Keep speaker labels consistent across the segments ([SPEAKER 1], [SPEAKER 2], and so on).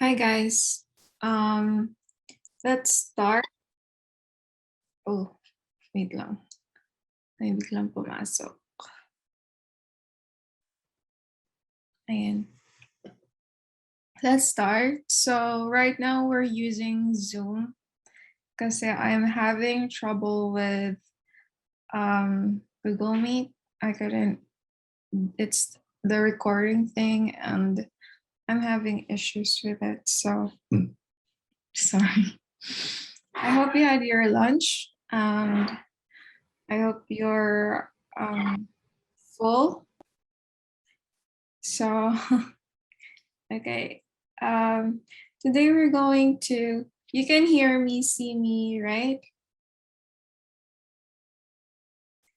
[SPEAKER 1] Hi guys. Um, let's start. Oh, wait lang. May biglang pumasok. Ayan. Let's start. So right now we're using Zoom because I'm having trouble with Google Meet. I couldn't. It's the recording thing, and I'm having issues with it. So sorry. I hope you had your lunch, and I hope you're full. So, okay. Um, Today we're going to, you can hear me, see me, right?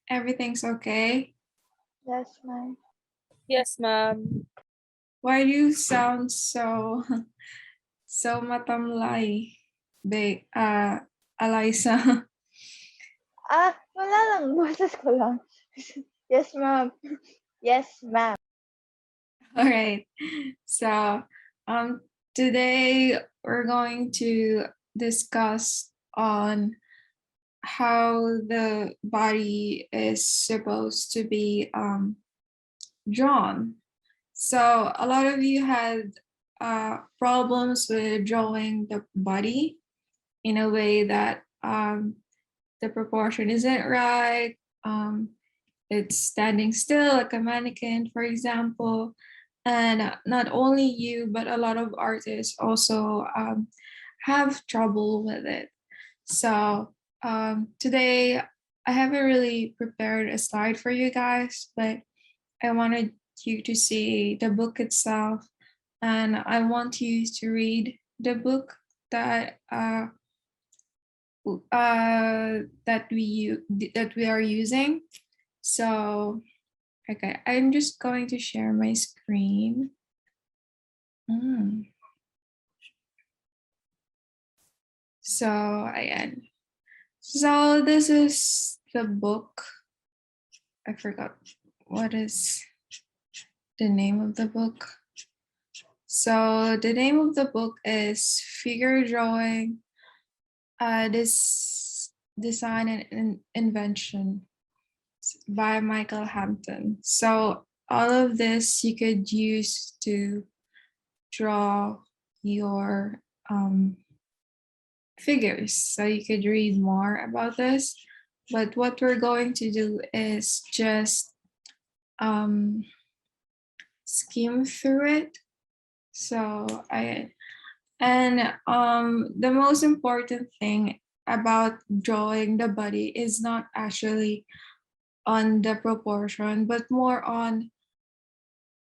[SPEAKER 1] Everything's okay?
[SPEAKER 2] Yes, ma'am.
[SPEAKER 3] Yes, ma'am.
[SPEAKER 1] Why do you sound so, so matamlay, Eliza?
[SPEAKER 2] Wala lang. Boses ko lang. Yes, ma'am. Yes, ma'am.
[SPEAKER 1] All right. So, um, today we're going to discuss on how the body is supposed to be drawn. So a lot of you had problems with drawing the body in a way that the proportion isn't right. It's standing still like a mannequin, for example. And not only you, but a lot of artists also have trouble with it. So today I haven't really prepared a slide for you guys, but I wanted you to see the book itself, and I want you to read the book that we are using. So okay, I'm just going to share my screen. So ayan. So this is the book. I forgot what is the name of the book. So the name of the book is Figure Drawing, this Design and Invention by Michael Hampton. So all of this you could use to draw your figures. So you could read more about this. But what we're going to do is just skim through it. So the most important thing about drawing the body is not actually on the proportion, but more on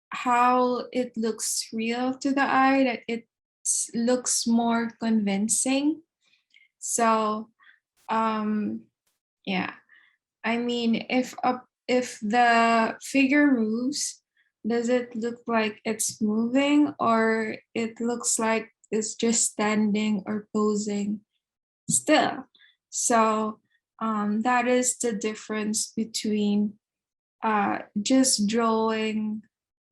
[SPEAKER 1] how it looks real to the eye, that it looks more convincing. So yeah, I mean, if the figure moves, does it look like it's moving, or it looks like it's just standing or posing still? So that is the difference between just drawing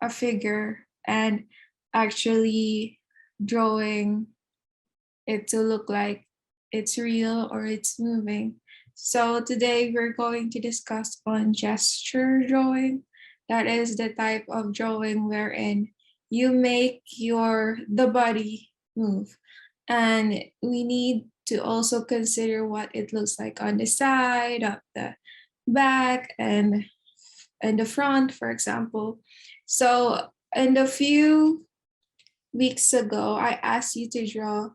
[SPEAKER 1] a figure and actually drawing it to look like it's real or it's moving. So today we're going to discuss on gesture drawing. That is the type of drawing wherein you make the body move. And we need to also consider what it looks like on the side, of the back, and the front, for example. So in the few weeks ago, I asked you to draw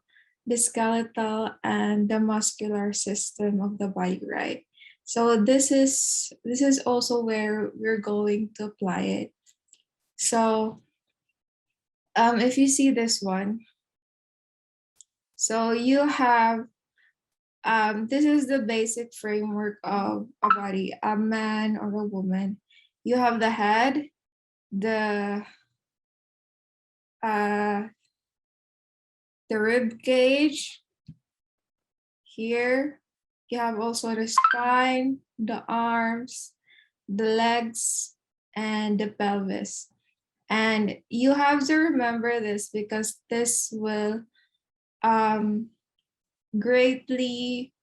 [SPEAKER 1] the skeletal and the muscular system of the body, right? So this is also where we're going to apply it. So if you see this one, so you have this is the basic framework of a body, a man or a woman. You have the head, uh, the rib cage here. You have also the spine, the arms, the legs, and the pelvis. And you have to remember this because this will greatly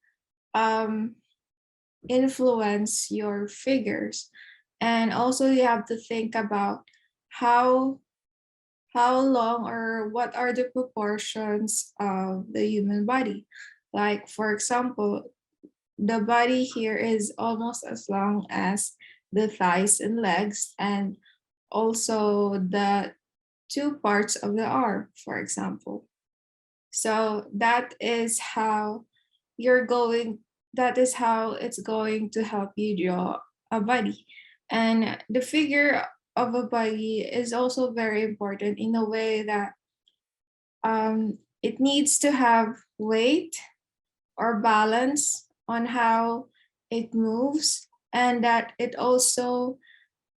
[SPEAKER 1] influence your figures. And also you have to think about how long or what are the proportions of the human body. Like for example, the body here is almost as long as the thighs and legs, and also the two parts of the arm, for example. So that is how it's going to help you draw a body. And the figure of a body is also very important in a way that it needs to have weight or balance on how it moves, and that it also,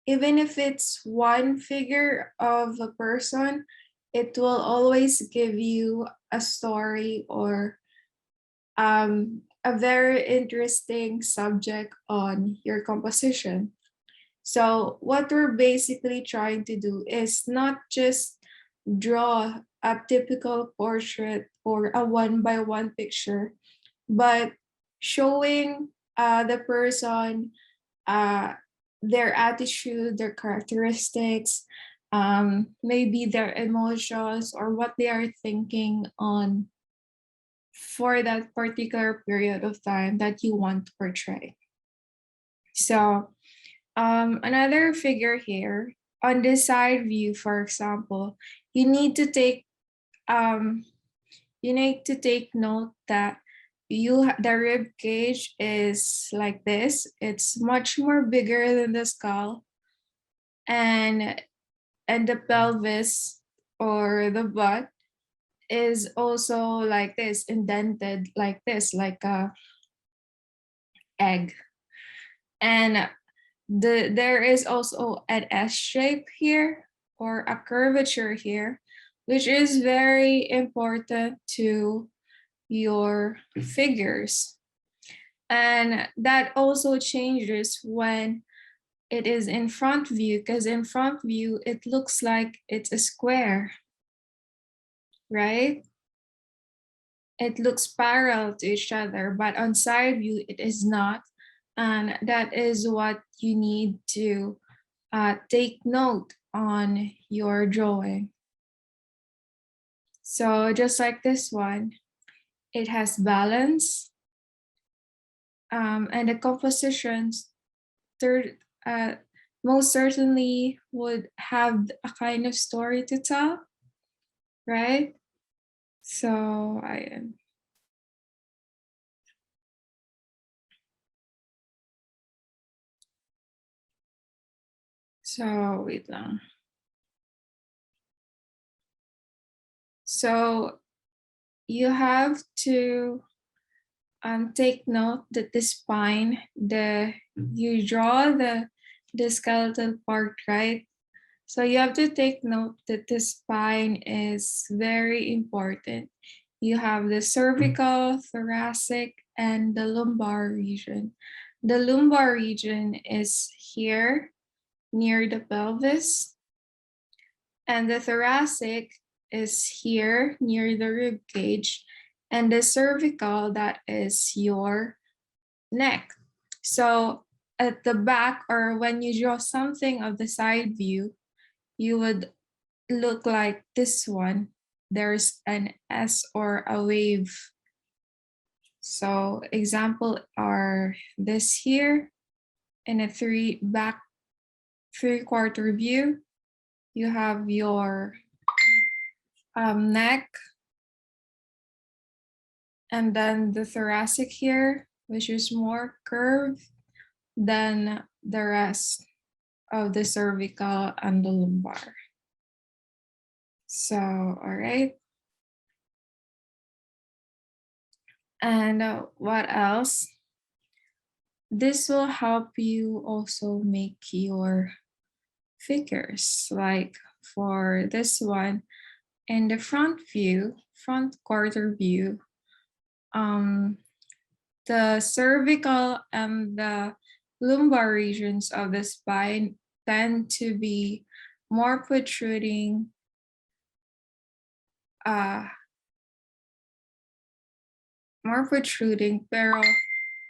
[SPEAKER 1] even if it's one figure of a person, it will always give you a story or a very interesting subject on your composition. So what we're basically trying to do is not just draw a typical portrait or a one by one picture, but showing the person, uh, their attitude, their characteristics, maybe their emotions or what they are thinking on for that particular period of time that you want to portray. So another figure here on this side view, for example, you need to take um, note that the rib cage is like this. It's much more bigger than the skull, and the pelvis or the butt is also like this, indented like this, like a egg. And there is also an S shape here or a curvature here, which is very important to your figures. And that also changes when it is in front view, because in front view, it looks like it's a square, right? It looks parallel to each other, but on side view, it is not. And that is what you need to take note on your drawing. So just like this one, it has balance, and the compositions third most certainly would have a kind of story to tell, right? So wait lang. So you have to take note that the spine, you draw the skeletal part, right? So you have to take note that the spine is very important. You have the cervical, thoracic, and the lumbar region. The lumbar region is here near the pelvis, and the thoracic is here near the rib cage, and the cervical, that is your neck. So at the back, or when you draw something of the side view, you would look like this one. There's an S or a wave. So example are this here in a three-quarter view. You have your neck, and then the thoracic here, which is more curved than the rest of the cervical and the lumbar. So, all right. And what else? This will help you also make your figures. Like for this one, in the front quarter view, the cervical and the lumbar regions of the spine tend to be more protruding, uh, pero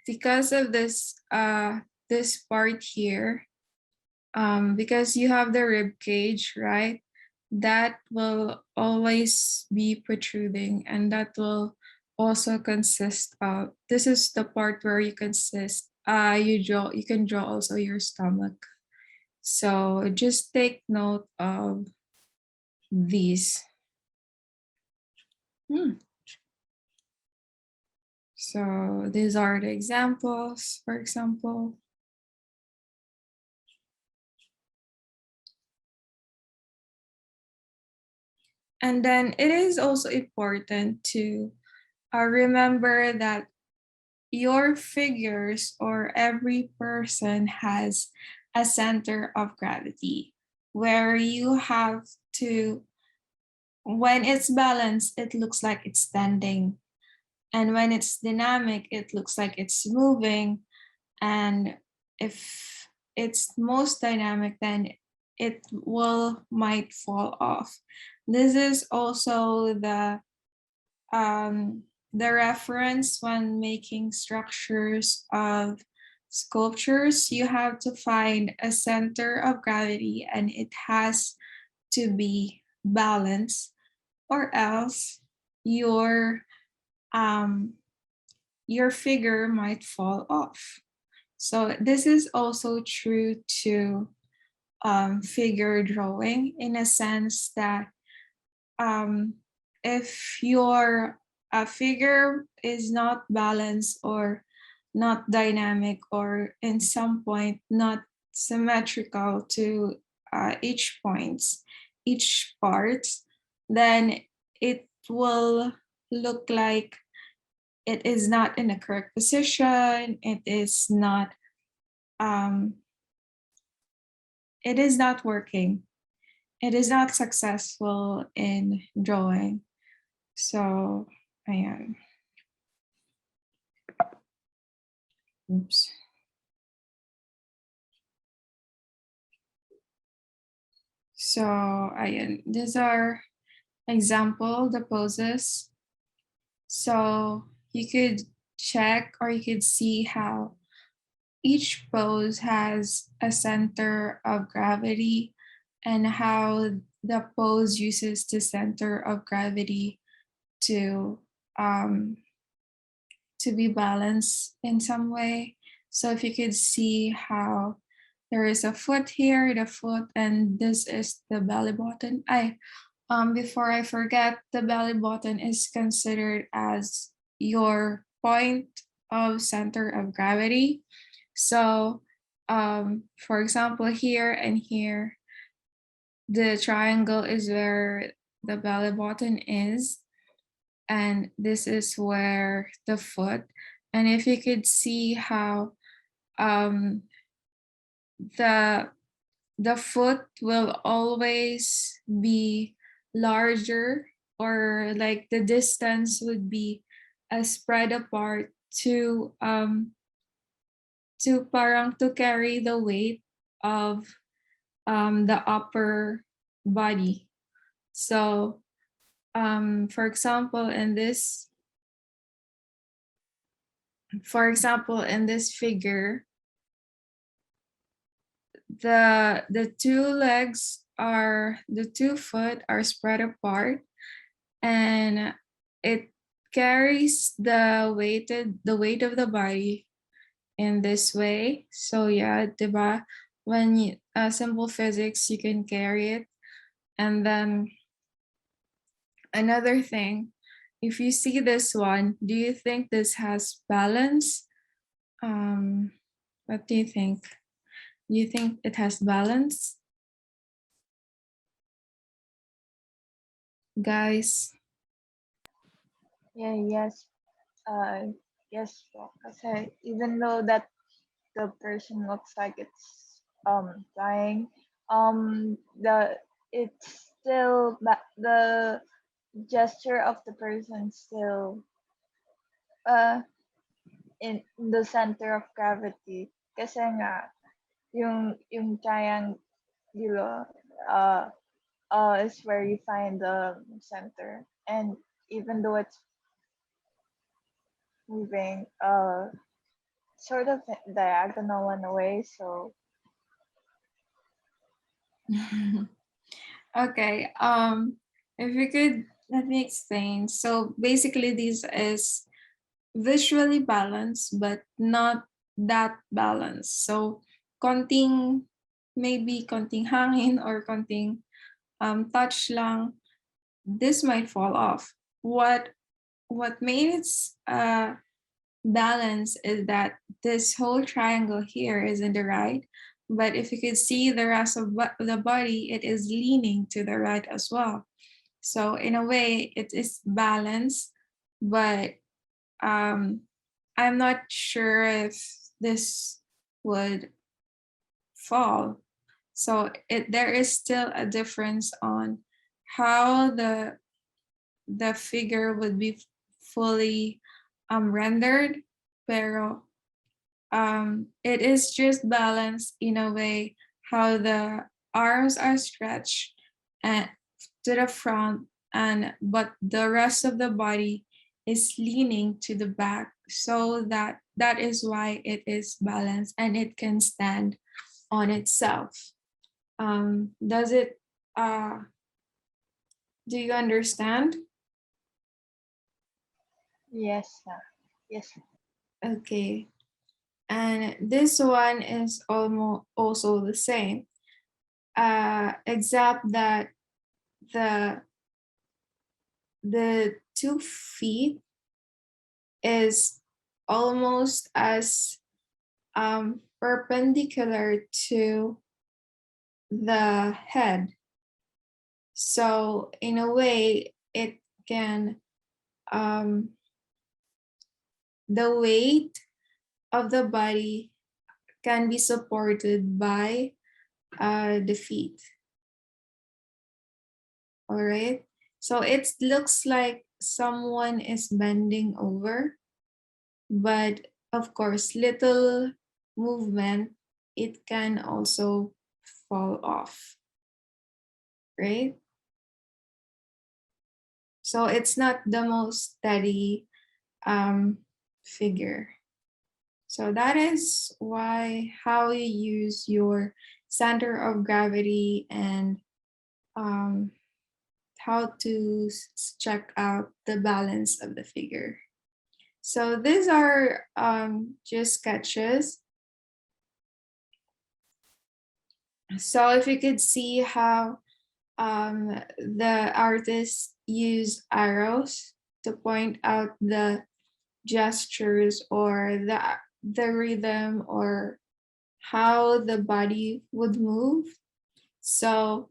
[SPEAKER 1] because of this part here, because you have the rib cage, right? That will always be protruding, and that will also consist of, this is the part where you you can draw also your stomach. So just take note of these. So these are the examples, for example. And then it is also important to remember that your figures or every person has a center of gravity where you have to, when it's balanced, it looks like it's standing. And when it's dynamic, it looks like it's moving. And if it's most dynamic, then it might fall off. This is also the reference when making structures of sculptures. You have to find a center of gravity, and it has to be balanced, or else um, your figure might fall off. So this is also true to figure drawing, in a sense that if your figure is not balanced or not dynamic, or in some point not symmetrical to each part, then it will look like it is not in the correct position. Um, it is not working. It is not successful in drawing. So, ayan. Oops. So, ayan. These are the poses. So, you could check, or you could see how each pose has a center of gravity, and how the pose uses the center of gravity to um, be balanced in some way. So if you could see how there is a foot here, the foot, and this is the belly button. Before I forget, the belly button is considered as your point of center of gravity. So, for example, here and here, the triangle is where the belly button is, and this is where the foot. And if you could see how um, the foot will always be larger, or like the distance would be spread apart to carry the weight of the upper body. So for example, in this figure, the two foot are spread apart, and it carries the weight of the body in this way. So yeah, diba? When simple physics, you can carry it. And then another thing, if you see this one, do you think this has balance? What do you think? Do you think it has balance? Guys?
[SPEAKER 2] Yeah, yes. Yes po. Kasi even though that the person looks like it's dying, the it's still the gesture of the person still in the center of gravity. Kasi nga yung triangular is where you find the center, and even though it's moving sort of diagonal in a way, so
[SPEAKER 1] Okay, if you could let me explain. So basically this is visually balanced but not that balanced. So konting, maybe konting hangin or konting touch lang, this might fall off. What made it balance is that this whole triangle here is in the right, but if you could see the rest of the body, it is leaning to the right as well. So in a way, it is balanced, but I'm not sure if this would fall. So there is still a difference on how the figure would be fully rendered, pero it is just balanced in a way how the arms are stretched and to the front, and but the rest of the body is leaning to the back, so that is why it is balanced and it can stand on itself. Does it do you understand?
[SPEAKER 2] yes, yes.
[SPEAKER 1] Okay. And this one is almost also the same, except that the the 2 feet is almost as perpendicular to the head. So in a way, it can the weight of the body can be supported by the feet. All right. So it looks like someone is bending over, but of course, little movement, it can also fall off, right? So it's not the most steady figure. So that is why how you use your center of gravity and how to check out the balance of the figure. So these are just sketches. So if you could see how the artists use arrows to point out the gestures or the rhythm or how the body would move. So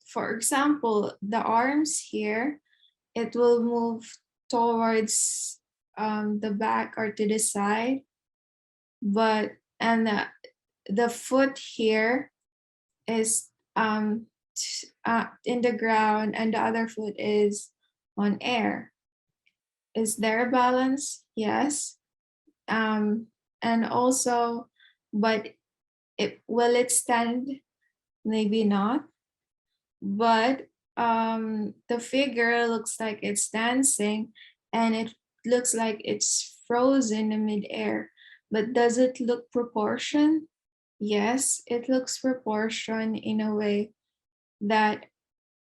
[SPEAKER 1] for example, the arms here, it will move towards the back or to the side, but and the foot here is in the ground and the other foot is on air. Is there a balance? Yes. And also, but will it stand? Maybe not. But the figure looks like it's dancing and it looks like it's frozen in midair. But does it look proportioned? Yes, it looks proportioned in a way that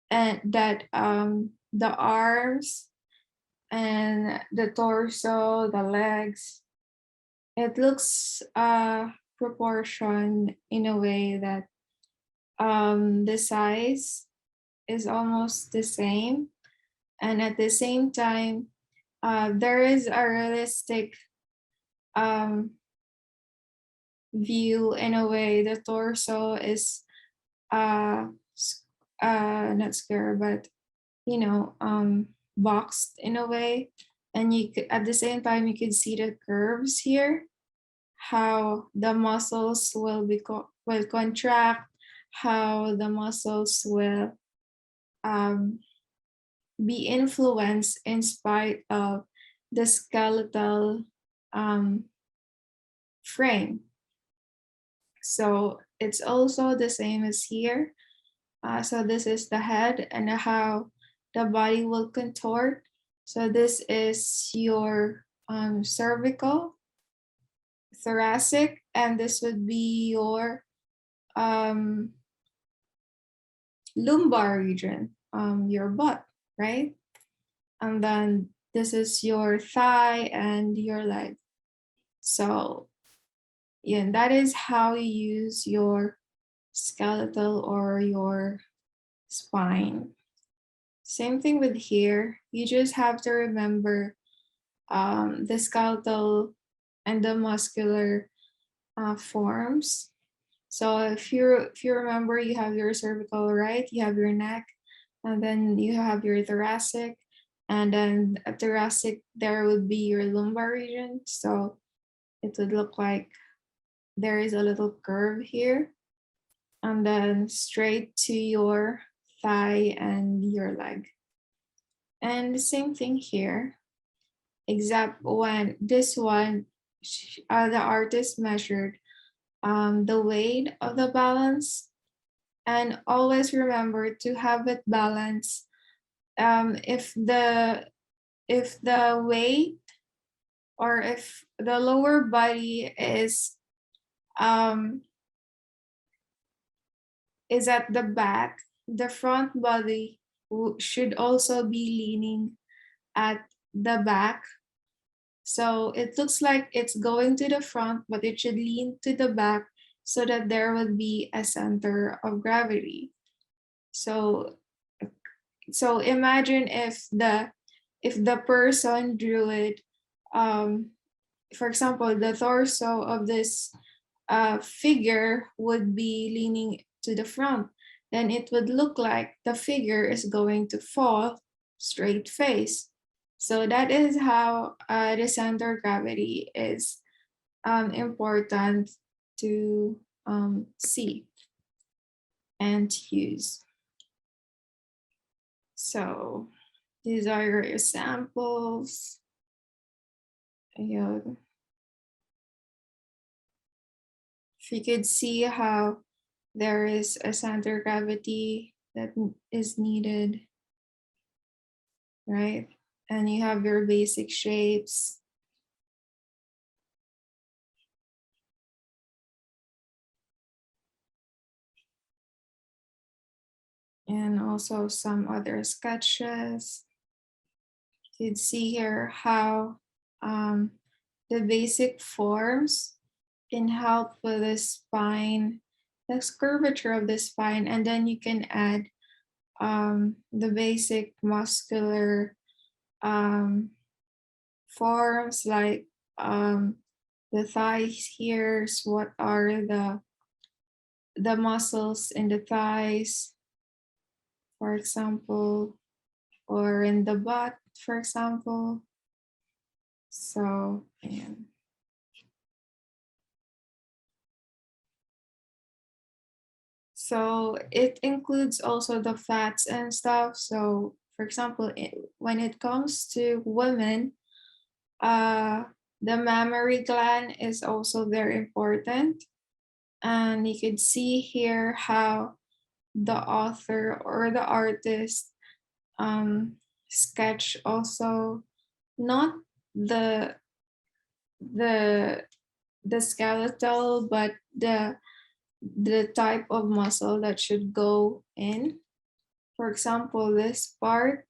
[SPEAKER 1] the arms and the torso, the legs, it looks proportioned in a way that the size is almost the same, and at the same time there is a realistic um, view in a way. The torso is not square, but boxed in a way, and you could, at the same time you could see the curves here, how the muscles will contract, how the muscles will be influenced in spite of the skeletal frame. So it's also the same as here. So this is the head and how the body will contort. So this is your cervical, thoracic, and this would be your um, lumbar region, your butt, right? And then this is your thigh and your leg. So yeah, that is how you use your skeletal or your spine. Same thing with here. You just have to remember the skeletal and the muscular forms. So if you remember, you have your cervical, right? You have your neck, and then you have your thoracic, and then at thoracic there would be your lumbar region. So it would look like there is a little curve here, and then straight to your thigh and your leg. And the same thing here, except when this one, the artist measured the weight of the balance, and always remember to have it balanced. If the weight or if the lower body um, is at the back, the front body should also be leaning at the back. So it looks like it's going to the front, but it should lean to the back so that there would be a center of gravity. So imagine if the person drew it, for example, the torso of this figure would be leaning to the front, then it would look like the figure is going to fall straight face. So that is how the center of gravity is important to see and use. So these are your examples. If you could see how there is a center of gravity that is needed, right? And you have your basic shapes. And also some other sketches. You can see here how the basic forms can help with the spine, the curvature of the spine, and then you can add the basic muscular forms like the thighs here. What are the muscles in the thighs, for example, or in the butt, for example. So, and so it includes also the fats and stuff. So, for example, when it comes to women, the mammary gland is also very important. And you could see here how the author or the artist sketch also not the the the skeletal, but the type of muscle that should go in. For example, this part,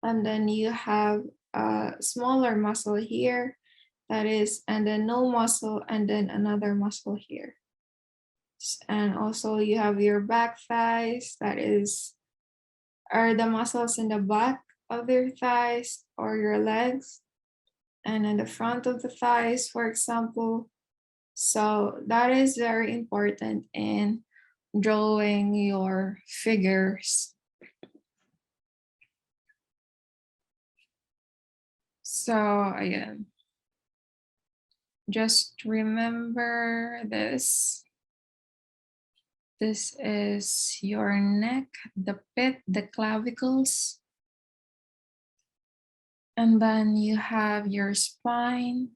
[SPEAKER 1] and then you have a smaller muscle here, that is, and then no muscle, and then another muscle here. And also you have your back thighs, that are the muscles in the back of your thighs or your legs, and in the front of the thighs, for example. So that is very important in drawing your figures. So again, just remember this. This is your neck, the pit, the clavicles. And then you have your spine.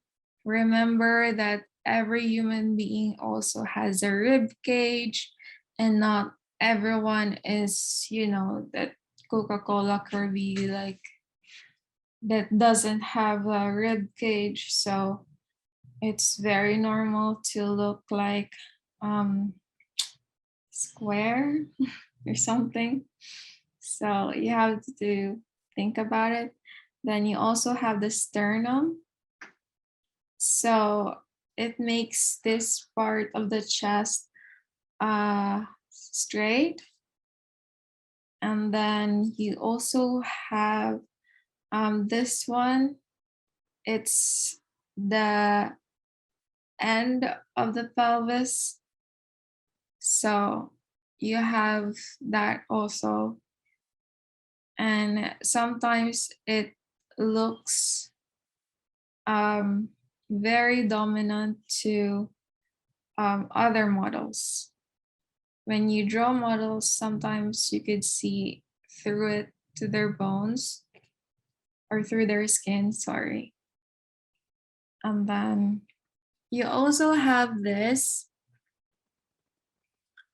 [SPEAKER 1] Remember that every human being also has a rib cage, and not everyone is, that Coca-Cola curvy, like that doesn't have a rib cage. So it's very normal to look like square or something. So you have to think about it. Then you also have the sternum. So it makes this part of the chest straight. And then you also have this one. It's the end of the pelvis. So you have that also. And sometimes it looks very dominant to other models. When you draw models, sometimes you could see through it to their bones or through their skin, sorry. And then you also have this.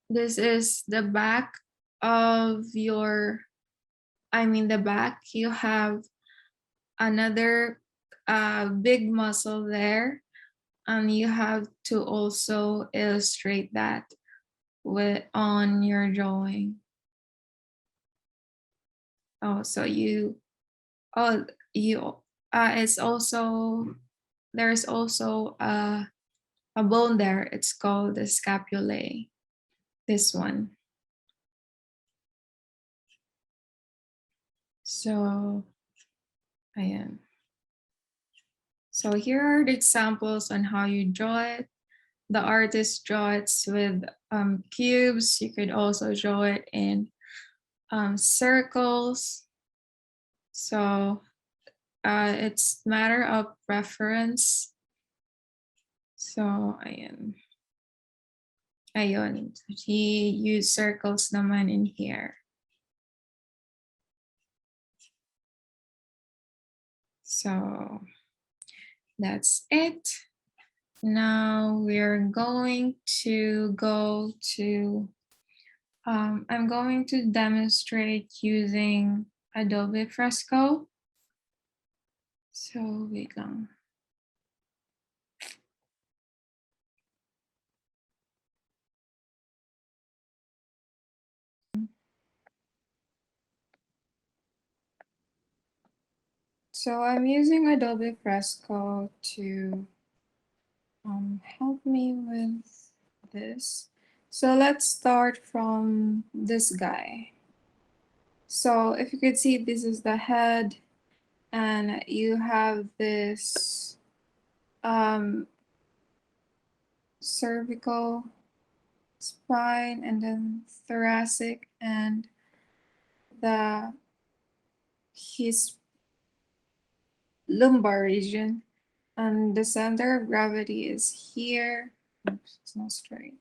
[SPEAKER 1] This is the back of the back. You have another big muscle there, and you have to also illustrate that on your drawing. Oh, so it's also, there's also a bone there. It's called the scapulae. This one. So, ayan. So here are the examples on how you draw it. The artist draws it with cubes. You could also draw it in circles. So it's matter of preference. So ayun. He used circles naman in here. So that's it. Now we're going to go to, I'm going to demonstrate using Adobe Fresco. So wait lang. So I'm using Adobe Fresco to help me with this. So let's start from this guy. So if you could see, this is the head, and you have this cervical spine, and then thoracic, and his lumbar region, and the center of gravity is here. Oops, it's not straight.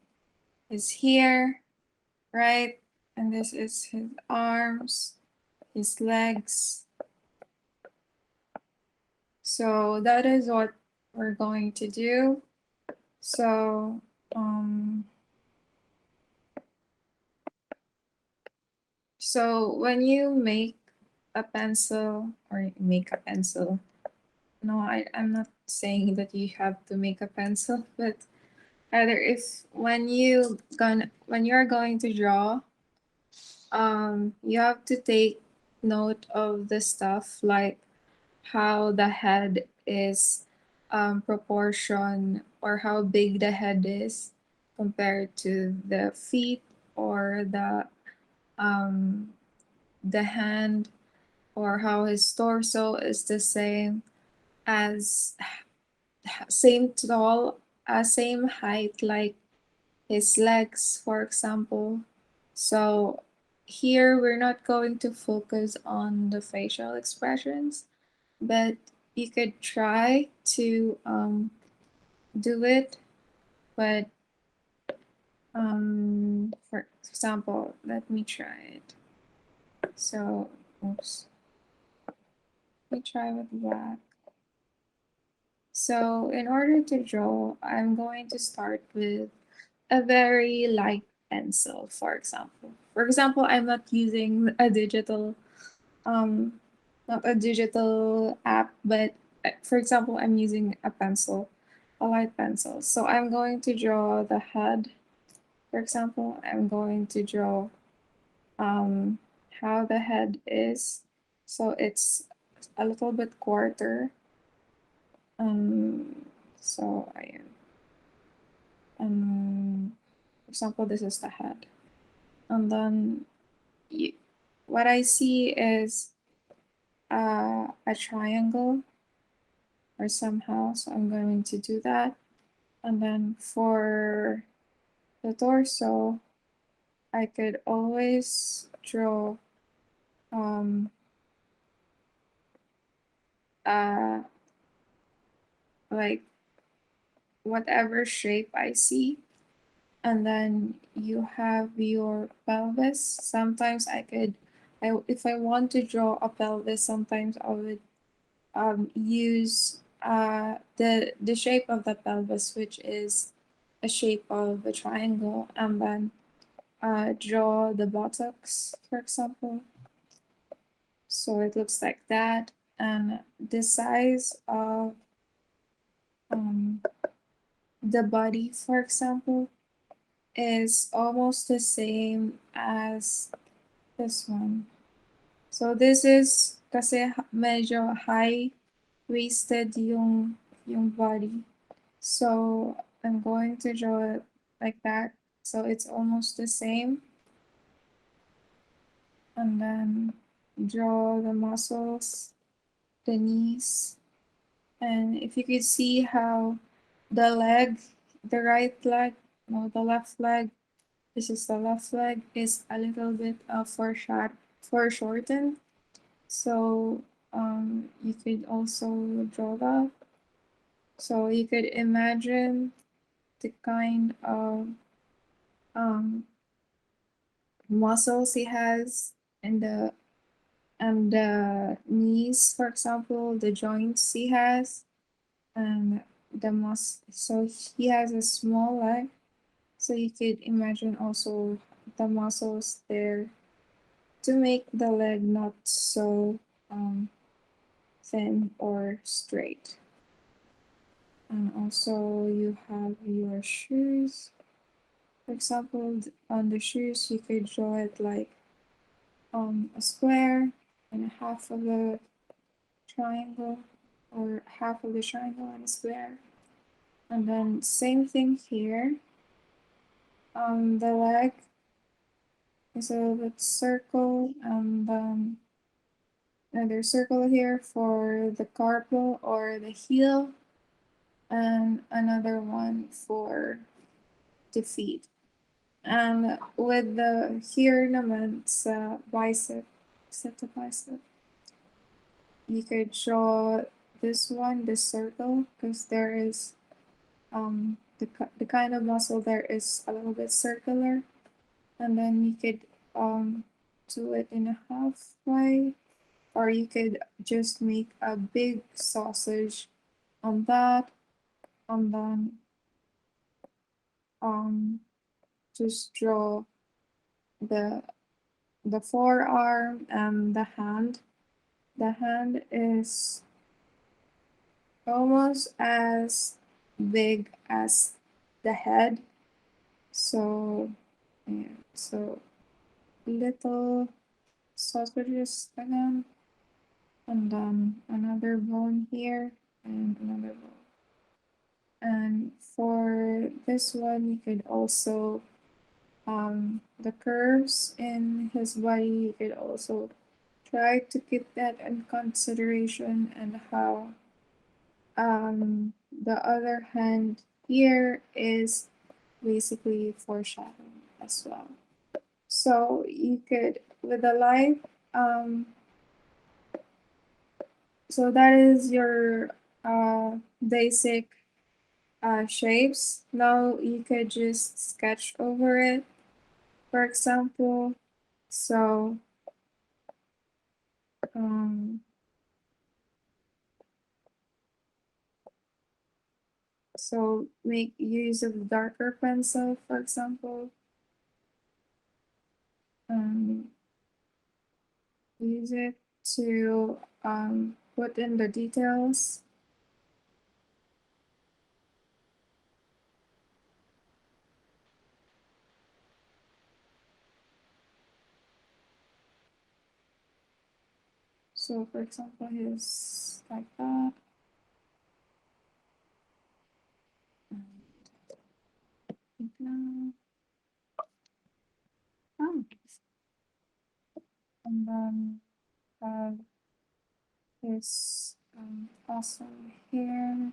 [SPEAKER 1] Is here, right? And this is his arms, his legs. So that is what we're going to do. So when you make a pencil, or make a pencil, no, I'm not saying that you have to make a pencil, but either when you're going to draw, you have to take note of the stuff like how the head is proportion, or how big the head is compared to the feet, or the hand, or how his torso is the same as same tall, same height like his legs, for example. So here we're not going to focus on the facial expressions, but you could try to do it. But for example, let me try it. So, oops. Let me try with black. So in order to draw, I'm going to start with a very light pencil, for example. For example, I'm not using a digital not a digital app, but for example, I'm using a pencil, a light pencil. So I'm going to draw the head. For example, I'm going to draw um, how the head is. So it's a little bit quarter. Um, so I for example, this is the head, and then you, what I see is a triangle or somehow. So I'm going to do that. And then for the torso, I could always draw um, uh, like whatever shape I see. And then you have your pelvis. Sometimes if I want to draw a pelvis, sometimes I would use the shape of the pelvis, which is a shape of a triangle, and then draw the buttocks, for example. So it looks like that, and the size of um, the body, for example, is almost the same as this one. So this is kasi medyo high-waisted yung body. So I'm going to draw it like that. So it's almost the same. And then draw the muscles, the knees. And if you could see how the leg, the right leg, no, the left leg, this is the left leg, is a little bit foreshortened. So you could also draw that. So you could imagine the kind of um, muscles he has in the knees, for example, the joints he has, and so he has a small leg. So you could imagine also the muscles there to make the leg not so um, thin or straight. And also you have your shoes. For example, on the shoes you could draw it like a square and a half of a triangle, or half of the triangle and a square. And then same thing here. The leg is a little bit circle, and another circle here for the carpal or the heel, and another one for the feet. And with the here naman sa bicep, set the bicep, you could draw this one, this circle, because there is the kind of muscle there is a little bit circular, and then you could do it in a halfway, or you could just make a big sausage on that, and then um just draw the the forearm and the hand. The hand is almost as big as the head. So yeah, so little sausages again, and then another bone here, and another bone. And for this one, you could also the curves in his body. You could also try to keep that in consideration, and how the other hand here is basically foreshadowing as well. So you could with the light, so that is your basic shapes. Now you could just sketch over it, for example. So um, So make use of darker pencil, for example. Use it to put in the details. So for example, he's like that. Oh. And then have his awesome hair.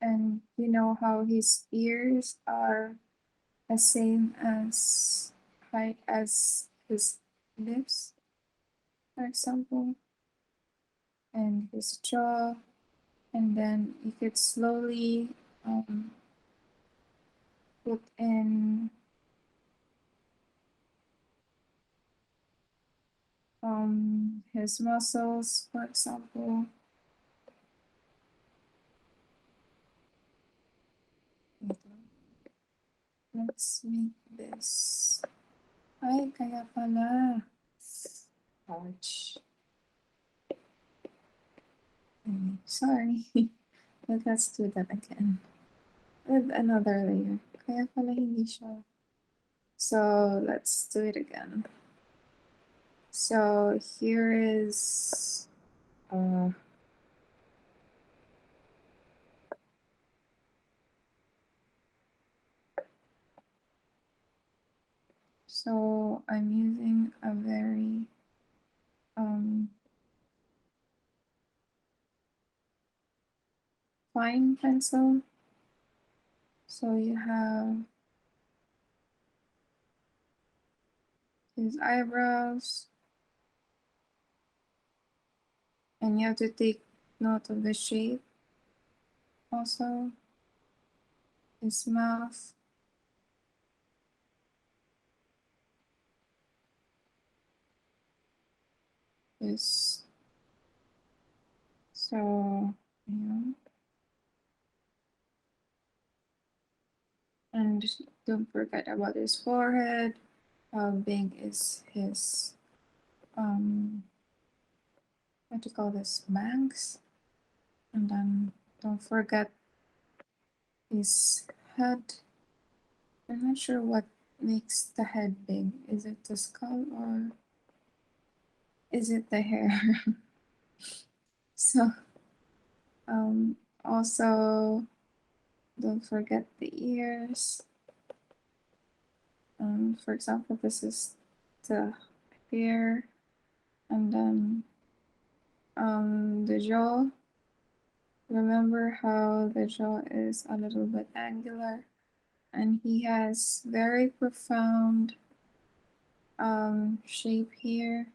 [SPEAKER 1] And you know how his ears are the same as height as his lips, for example, and his jaw. And then you could slowly put in his muscles, for example. Let's make this. Ay, kaya pala. Ouch. Sorry. But let's do that again. With another layer. Kaya pala hindi siya. So let's do it again. So here is so I'm using a very fine pencil. So you have his eyebrows, and you have to take note of the shape also. His mouth. His so yeah. And don't forget about his forehead. How big is his what do you call this, bangs? And then don't forget his head. I'm not sure what makes the head big. Is it the skull or is it the hair? So also don't forget the ears. For example, this is the hair, and then the jaw. Remember how the jaw is a little bit angular, and he has very profound shape here.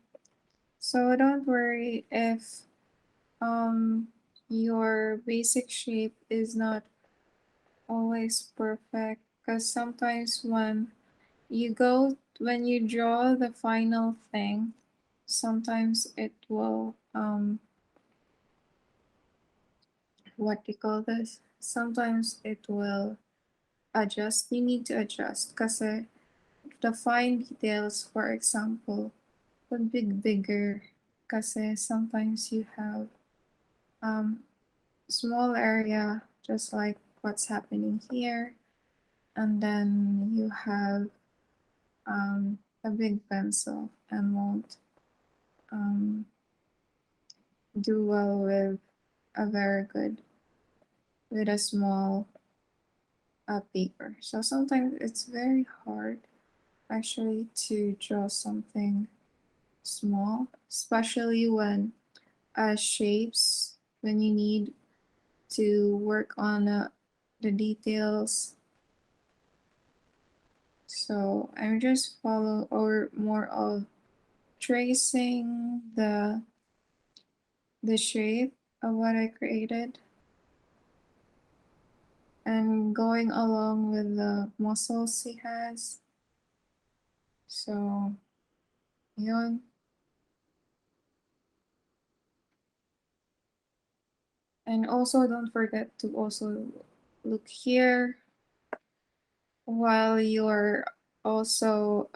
[SPEAKER 1] So don't worry if your basic shape is not always perfect, because sometimes when you draw the final thing, sometimes it will what do you call this? Sometimes it will adjust. You need to adjust because the fine details, for example, would be bigger because sometimes you have small area just like what's happening here, and then you have a big pencil and won't do well with a very good with a small paper. So sometimes it's very hard actually to draw something small, especially when shapes, when you need to work on the details. So I'm just follow or more of tracing the shape of what I created and going along with the muscles he has. So yun. And also don't forget to also look here while you're also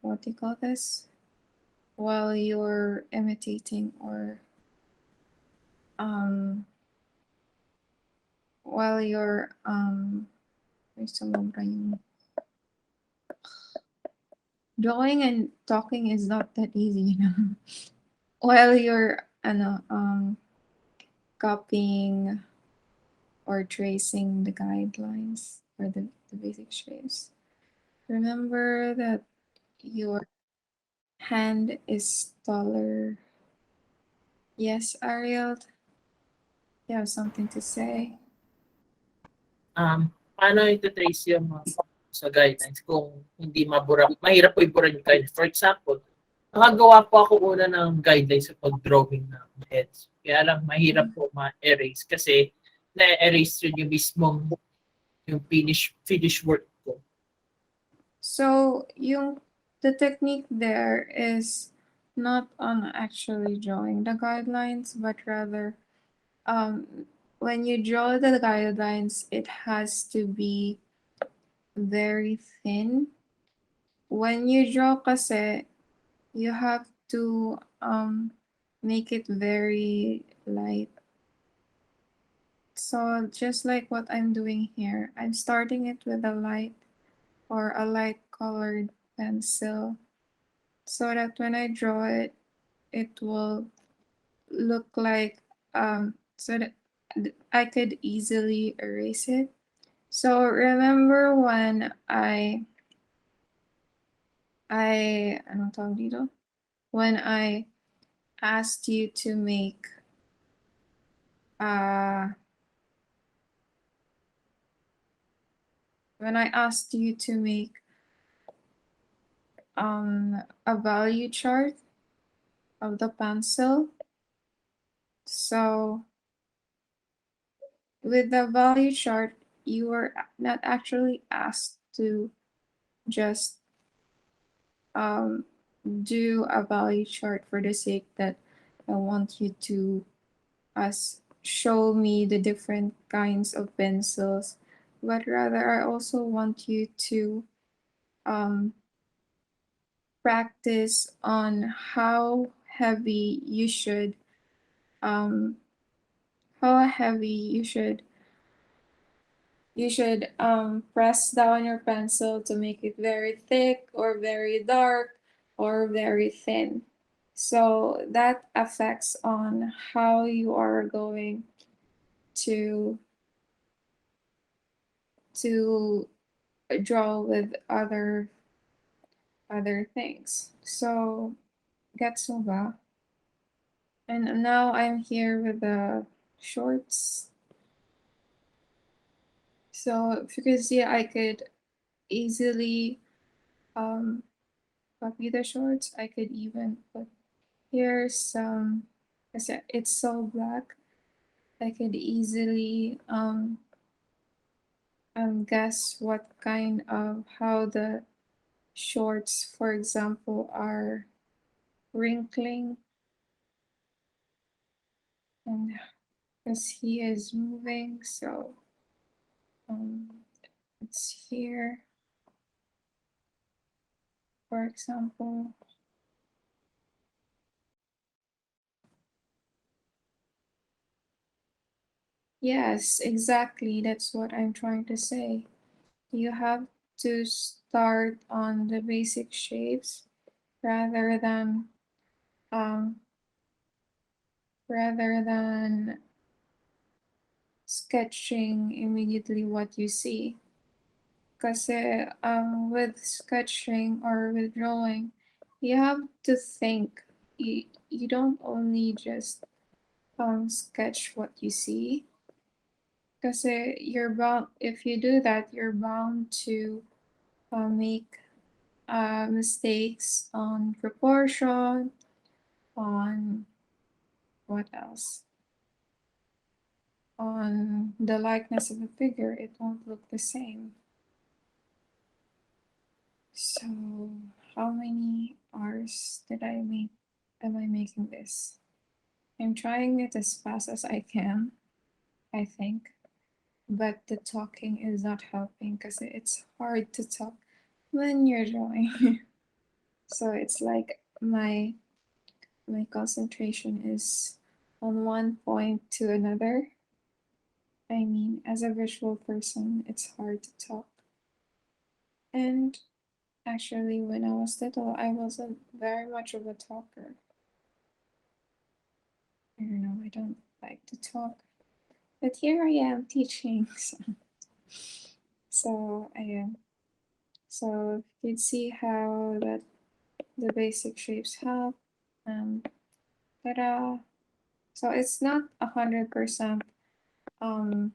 [SPEAKER 1] what do you call this? While you're imitating or um while you're may sumobra yung drawing and talking is not that easy, you know. While you're copying or tracing the guidelines or the basic shapes. Remember that your hand is taller. Yes, Ariel, you have something to say?
[SPEAKER 4] Paano ito-trace yung sa guidelines kung hindi mahirap po ibura yung guidelines. For example, nakagawa po ako una ng guidelines sa pag-drawing ng heads. Kaya lang mahirap po ma-erase kasi na-erase yun yung mismong yung finish work ko.
[SPEAKER 1] So the technique there is not on actually drawing the guidelines, but rather when you draw the guidelines, it has to be very thin. When you draw kasi, you have to make it very light. So just like what I'm doing here, I'm starting it with a light or a light colored pencil so that when I draw it, it will look like so that I could easily erase it. So remember when anong tawag dito? When I asked you to make when I asked you to make a value chart of the pencil. So with the value chart, you were not actually asked to just do a value chart for the sake that I want you to show me the different kinds of pencils, but rather I also want you to practice on how heavy you should um, press down your pencil to make it very thick or very dark or very thin. So that affects on how you are going to to draw with other things. So gets mo ba? And now I'm here with the shorts. So if you can see, I could easily copy the shorts. I could even put here some, it's so black. I could easily guess what kind of how the shorts, for example, are wrinkling, and because he is moving, so it's here, for example. Yes, exactly. That's what I'm trying to say. You have to start on the basic shapes rather than um, rather than sketching immediately what you see. Because with sketching or with drawing, you have to think. You don't only just sketch what you see. Because you're bound, if you do that, you're bound to make mistakes on proportion, on what else? On the likeness of a figure, it won't look the same. So, how many R's did I make? Am I making this? I'm trying it as fast as I can, I think. But the talking is not helping because it's hard to talk when you're drawing. So it's like my concentration is on one point to another. I mean, as a visual person, it's hard to talk. And actually, when I was little, I wasn't very much of a talker. I don't know, I don't like to talk. But here I am teaching, so I am. So you'd see how that the basic shapes help. Ta-da! So it's not 100% um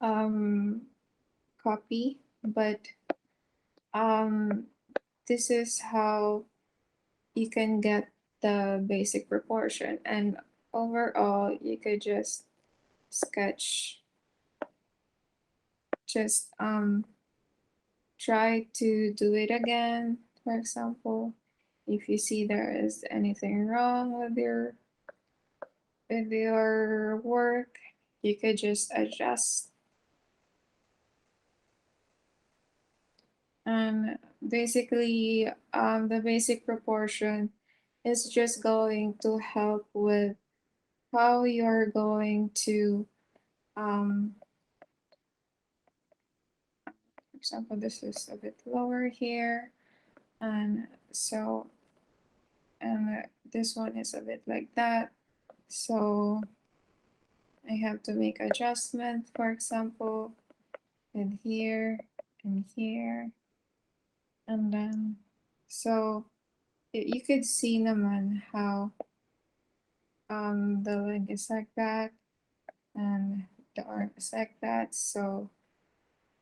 [SPEAKER 1] um copy, but um this is how you can get the basic proportion, and overall you could just sketch, just try to do it again. For example, if you see there is anything wrong with your work, you could just adjust. And basically, the basic proportion is just going to help with how you're going to, for example, this is a bit lower here, and so, and this one is a bit like that. So I have to make adjustment, for example, in here and here, and then, so you could see naman how the leg is like that and the arm is like that. So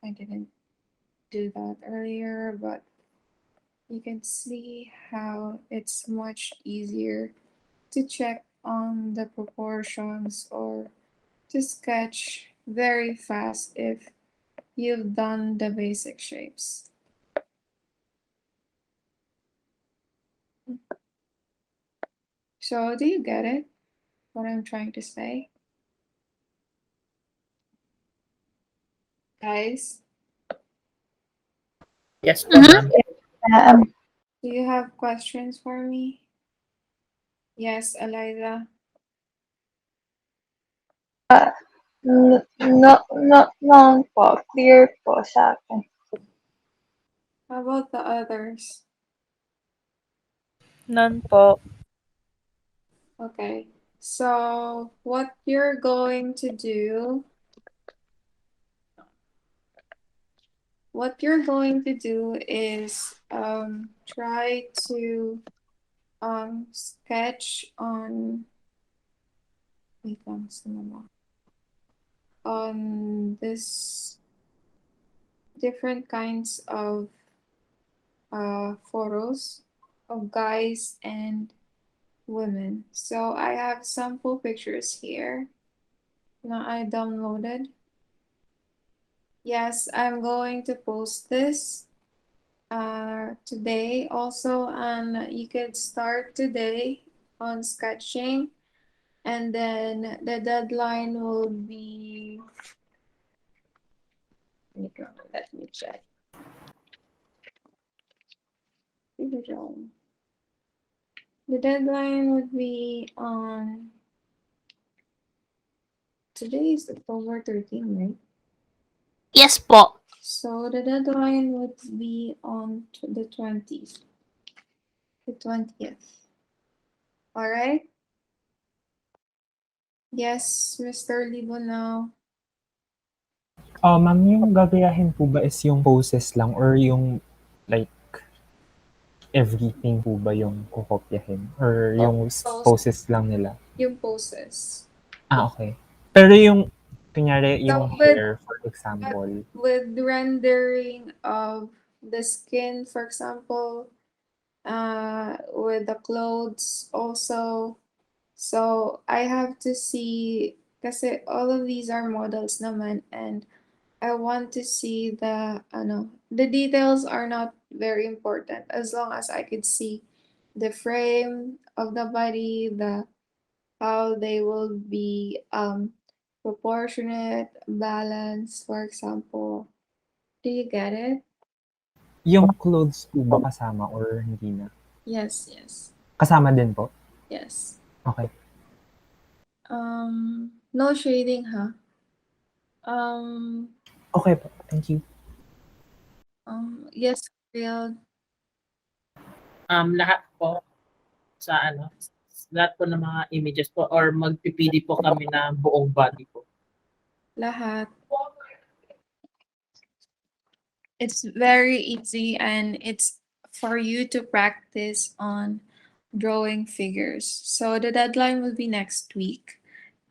[SPEAKER 1] I didn't do that earlier, but you can see how it's much easier to check on the proportions or to sketch very fast if you've done the basic shapes. So do you get it? What I'm trying to say? Guys,
[SPEAKER 4] Yes po, ma'am.
[SPEAKER 2] Um,
[SPEAKER 1] do you have questions for me? Yes, Eliza.
[SPEAKER 2] no po. Clear po sa akin.
[SPEAKER 1] How about the others?
[SPEAKER 3] None po.
[SPEAKER 1] Okay. So what you're going to do, is try to sketch on, wait lang, sino ba? On this different kinds of photos of guys and women. So I have sample pictures here. Now I downloaded. Yes, I'm going to post this today also, and you could start today on sketching, and then the deadline will be, let me check. The deadline would be on, today is October 13, right?
[SPEAKER 5] Yes po.
[SPEAKER 1] So the deadline would be on the 20th. The 20th. All right? Yes, Mr. Libo now.
[SPEAKER 6] Ma'am, yung gagayahin po ba is yung poses lang or yung like everything po ba yung kokopyahin? Or yung poses lang nila?
[SPEAKER 1] Yung poses.
[SPEAKER 6] Okay. Pero yung, kunyari,
[SPEAKER 1] So
[SPEAKER 6] yung hair, for example.
[SPEAKER 1] with rendering of the skin, for example, with the clothes also. So I have to see, kasi all of these are models naman, and I want to see the details are not very important as long as I could see the frame of the body, the how they will be proportionate, balanced, for example. Do you get it?
[SPEAKER 6] Yung clothes po ba kasama or hindi na?
[SPEAKER 1] Yes, yes,
[SPEAKER 6] Kasama din po?
[SPEAKER 1] yes.
[SPEAKER 6] Okay.
[SPEAKER 1] No shading, huh?
[SPEAKER 6] Okay po. Thank you.
[SPEAKER 1] Yes, Ariel.
[SPEAKER 4] Lahat po sa lahat po ng mga images po or magpipili po kami ng buong body po.
[SPEAKER 1] Lahat. It's very easy and it's for you to practice on drawing figures. So the deadline will be next week.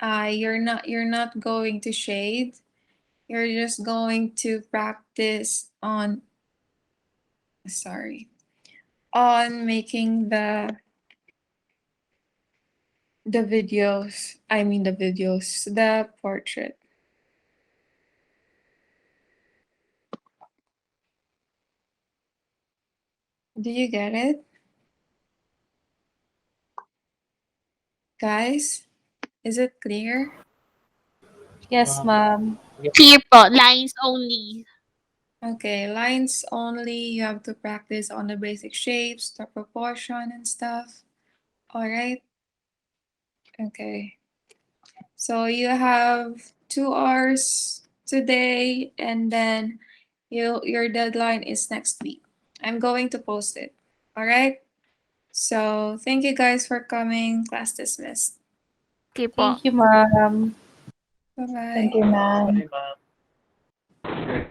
[SPEAKER 1] You're not going to shade. You're just going to practice on making the videos. I mean the portrait. Do you get it? Guys, is it clear?
[SPEAKER 3] Yes, ma'am.
[SPEAKER 5] Clear po. Lines only.
[SPEAKER 1] Okay, lines only. You have to practice on the basic shapes, the proportion and stuff. All right. Okay. So you have 2 hours today, and then your deadline is next week. I'm going to post it. All right. So thank you guys for coming. Class dismissed.
[SPEAKER 5] Okay po.
[SPEAKER 3] Thank you, ma'am.
[SPEAKER 1] Bye bye.
[SPEAKER 2] Thank you, ma'am.
[SPEAKER 4] Bye, ma'am.